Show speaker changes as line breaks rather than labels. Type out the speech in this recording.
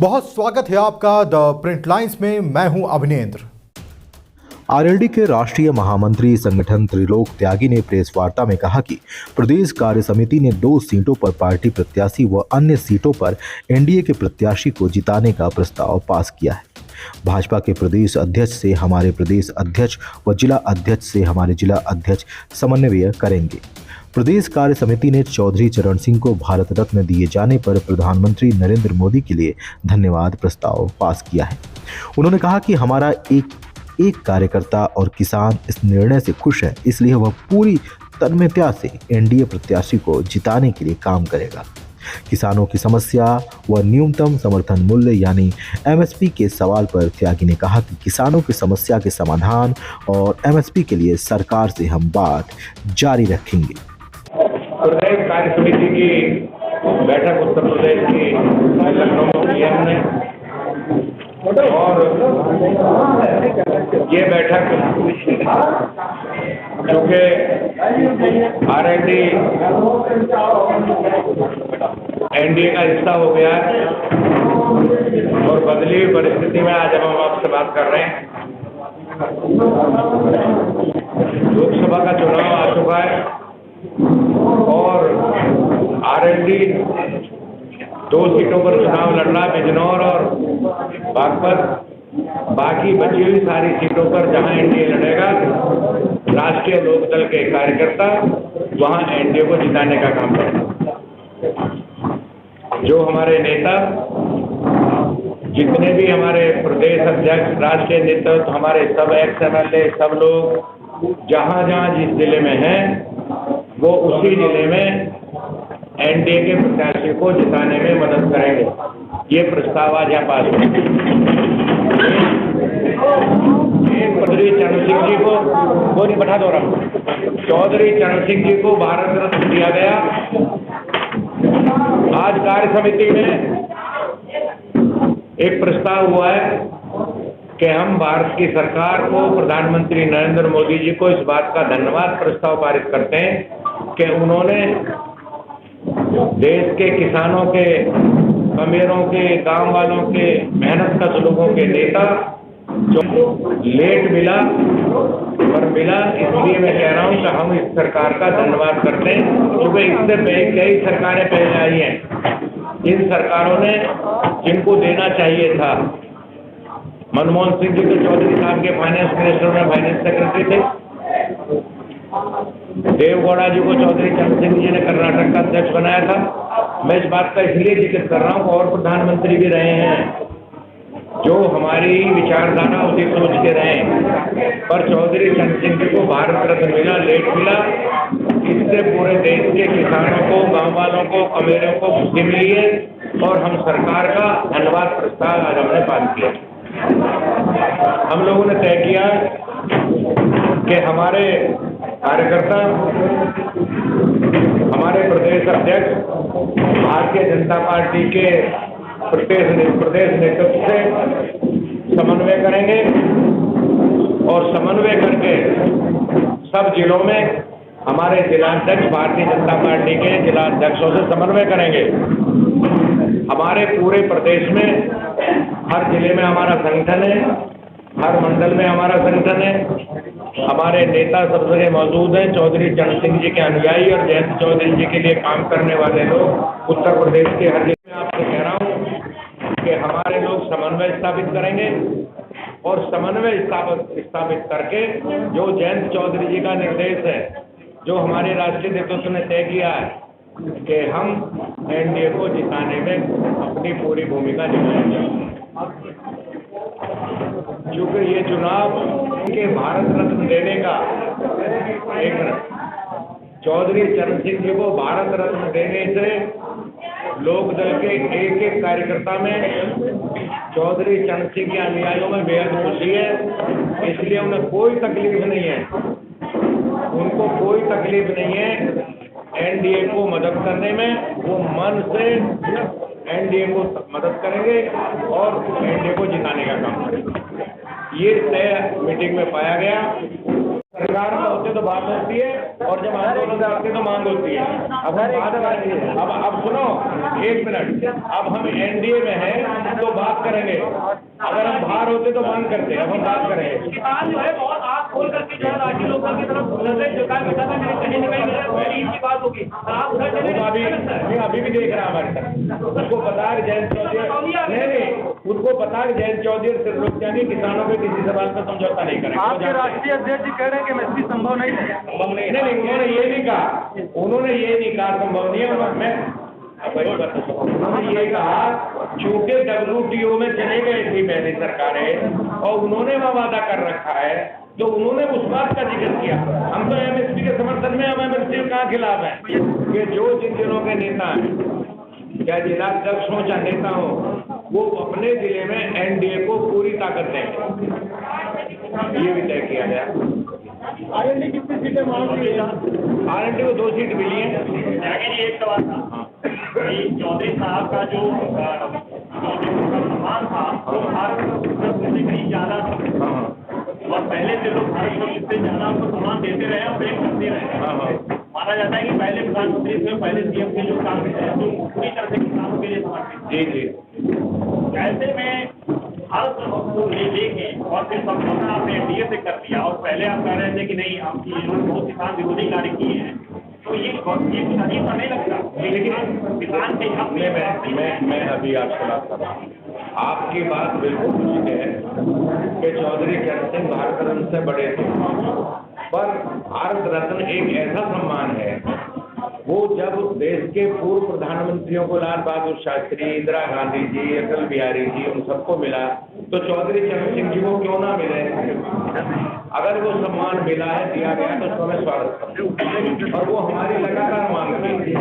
बहुत स्वागत है आपका द प्रिंट लाइंस में। मैं हूं अभिनेंद्र।
आरएलडी के राष्ट्रीय महामंत्री संगठन त्रिलोक त्यागी ने प्रेस वार्ता में कहा कि प्रदेश कार्य समिति ने 2 सीटों पर पार्टी प्रत्याशी व अन्य सीटों पर एनडीए के प्रत्याशी को जिताने का प्रस्ताव पास किया है। भाजपा के प्रदेश अध्यक्ष से हमारे प्रदेश अध्यक्ष व जिला अध्यक्ष से हमारे जिला अध्यक्ष समन्वय करेंगे। प्रदेश कार्य समिति ने चौधरी चरण सिंह को भारत रत्न दिए जाने पर प्रधानमंत्री नरेंद्र मोदी के लिए धन्यवाद प्रस्ताव पास किया है। उन्होंने कहा कि हमारा एक कार्यकर्ता और किसान इस निर्णय से खुश है, इसलिए वह पूरी तन्मयता से एनडीए प्रत्याशी को जिताने के लिए काम करेगा। किसानों की समस्या व न्यूनतम समर्थन मूल्य यानी एमएसपी के सवाल पर त्यागी ने कहा कि किसानों की समस्या के समाधान और एमएसपी के लिए सरकार से हम बात जारी रखेंगे।
प्रदेश कार्य समिति की बैठक उत्तर प्रदेश की लखनऊ में हमने, और ये बैठक चूँकि आरएलडी एनडीए का हिस्सा हो गया है और बदली हुई परिस्थिति में आज हम आपसे बात कर रहे हैं। लोकसभा का चुनाव आ चुका है और आरएलडी 2 सीटों पर चुनाव लड़ रहा, बिजनौर और बागपत। बाकी बची हुई सारी सीटों पर जहां एनडीए लड़ेगा, राष्ट्रीय लोकदल के कार्यकर्ता वहां एनडीए को जिताने का काम करेंगे। जो हमारे नेता, जितने भी हमारे प्रदेश अध्यक्ष, राष्ट्रीय नेतृत्व, हमारे सब एक्स-एमएलए, सब लोग जहां जहां जिस जिले में हैं, वो उसी जिले में एनडीए के प्रत्याशी को जिताने में मदद करेंगे। ये प्रस्ताव आज यहाँ पास हुआ। एक चौधरी चरण सिंह जी को वो नहीं बैठा दो रहा, चौधरी चरण सिंह जी को भारत रत्न दिया गया। आज कार्य समिति में एक प्रस्ताव हुआ है कि हम भारत की सरकार को, प्रधानमंत्री नरेंद्र मोदी जी को इस बात का धन्यवाद प्रस्ताव पारित करते हैं कि उन्होंने देश के किसानों के, अमीरों के, गांव वालों के, मेहनत कश लोगों के नेता जो लेट मिला पर मिला, इसलिए मैं कह रहा हूं कि हम इस सरकार का धन्यवाद करते हैं, क्योंकि इससे कई सरकारें पहले आई हैं। इन सरकारों ने जिनको देना चाहिए था, मनमोहन सिंह जी तो चौधरी साहब के फाइनेंस मिनिस्टर में फाइनेंस सेक्रेटरी थे, देवगौड़ा जी को चौधरी चरण सिंह जी ने कर्नाटक का अध्यक्ष बनाया था। मैं इस बात का इसलिए जिक्र कर रहा हूँ, और प्रधानमंत्री भी रहे हैं जो हमारी विचारधारा उसी सोच के रहे, पर चौधरी चरण सिंह जी को भारत रत्न मिला, लेट मिला। इससे पूरे देश के किसानों को, गांव वालों को, अमीरों को खुशी मिली है और हम सरकार का धन्यवाद प्रस्ताव आज हमने पास किया। हम लोगों ने तय किया कि हमारे कार्यकर्ता, हमारे प्रदेश अध्यक्ष भारतीय जनता पार्टी के प्रदेश नेतृत्व से समन्वय करेंगे और समन्वय करके सब जिलों में हमारे जिलाध्यक्ष भारतीय जनता पार्टी के जिलाध्यक्षों से समन्वय करेंगे। हमारे पूरे प्रदेश में हर जिले में हमारा संगठन है, हर मंडल में हमारा संगठन है, हमारे नेता सब जगह मौजूद हैं। चौधरी चरण सिंह जी के अनुयायी और जयंत चौधरी जी के लिए काम करने वाले लोग उत्तर प्रदेश के हर जिले में। आपसे कह रहा हूँ कि हमारे लोग समन्वय स्थापित करेंगे और समन्वय स्थापित करके जो जयंत चौधरी जी का निर्देश है, जो हमारे राष्ट्रीय नेतृत्व ने तय किया है कि हम एनडीए को जिताने में अपनी पूरी भूमिका निभाएंगे। क्योंकि ये चुनाव के भारत रत्न देने का, एक मिनट, चौधरी चरण सिंह जी को भारत रत्न देने से लोकदल के एक एक कार्यकर्ता में, चौधरी चरण सिंह के अनुयायियों में बेहद खुशी है। इसलिए उन्हें कोई तकलीफ नहीं है, उनको कोई तकलीफ नहीं है एनडीए को मदद करने में। वो मन से एनडीए को मदद करेंगे और एनडीए को जिताने का काम करेंगे। ये तय मीटिंग में पाया गया। सरकार में होते तो बात होती है और जब आंदोलन करते तो मांग होती है। अब हम बात करेंगे, अब सुनो 1 मिनट, अब हम एनडीए में हैं तो बात करेंगे, अगर हम बाहर होते तो मांग करते, अब हम बात करेंगे।
किसान जो है बहुत आँख खोल करके जो है राष्ट्रीय लोकदल की तरफ नजरें झुका बैठा था, मेरे कहीं न कहीं पहली की बात होगी, आप उधर चले
वो अभी भी देख रहा हमारे साथ, उसको पता है जयंत चौधरी, नहीं उसको पता है जयंत चौधरी और त्रिलोक त्यागी किसानों के किसी सवाल पर समझौता नहीं करेंगे।
आपके राष्ट्रीय अध्यक्ष जी कह रहे हैं कि एमएसपी संभव नहीं है।
नहीं, उन्होंने ये नहीं कहा, उन्होंने ये नहीं कहा संभव नहीं है। उन्होंने ये कहा चूंकि WTO में चले गए थी पहली सरकारें और उन्होंने वह वादा कर रखा है, तो उन्होंने उस बात का जिक्र किया। हम तो MSP के समर्थन में, हम MSP के खिलाफ हैं कि जो जिन जिलों के नेता हैं, क्या जिला अध्यक्ष हो चाहे नेता हो, वो अपने जिले में एनडीए को पूरी ताकत देंगे, ये भी तय किया गया।
आरएलडी कितनी सीटें मांग रही है?
आरएलडी को 2 सीट मिली है।
एक सवाल था कि चौधरी साहब का जो सम्मान था वो भारत से कहीं ज्यादा था, और पहले से लोग भारत को इससे ज्यादा उनको सम्मान देते रहे और प्रेम करते रहे। माना जाता है कि पहले प्रधानमंत्री से पहले CM के जो काम है जो पूरी तरह से किसानों के लिए समर्पित।
जी
ऐसे में भारत को लेके और फिर समझौता आपने एनडीए से कर दिया, और पहले आप कह रहे थे कि नहीं आपकी इन्होंने बहुत किसान विरोधी कार्य किए हैं, तो ये कुछ अजीब नहीं लगता? लेकिन किसान के हक में
मैं अभी आपसे बात कर रहा हूँ, आपकी बात बिल्कुल ठीक है कि चौधरी चरण सिंह भारत रत्न से बड़े थे, पर भारत रत्न एक ऐसा सम्मान है, वो जब देश के पूर्व प्रधानमंत्रियों को लाल बहादुर शास्त्री, इंदिरा गांधी जी, अटल बिहारी जी, उन सबको मिला, तो चौधरी चरण सिंह जी को क्यों ना मिले? अगर वो सम्मान मिला है, दिया गया, तो उसको हमें स्वागत करना, और वो हमारी लगातार मांग थी।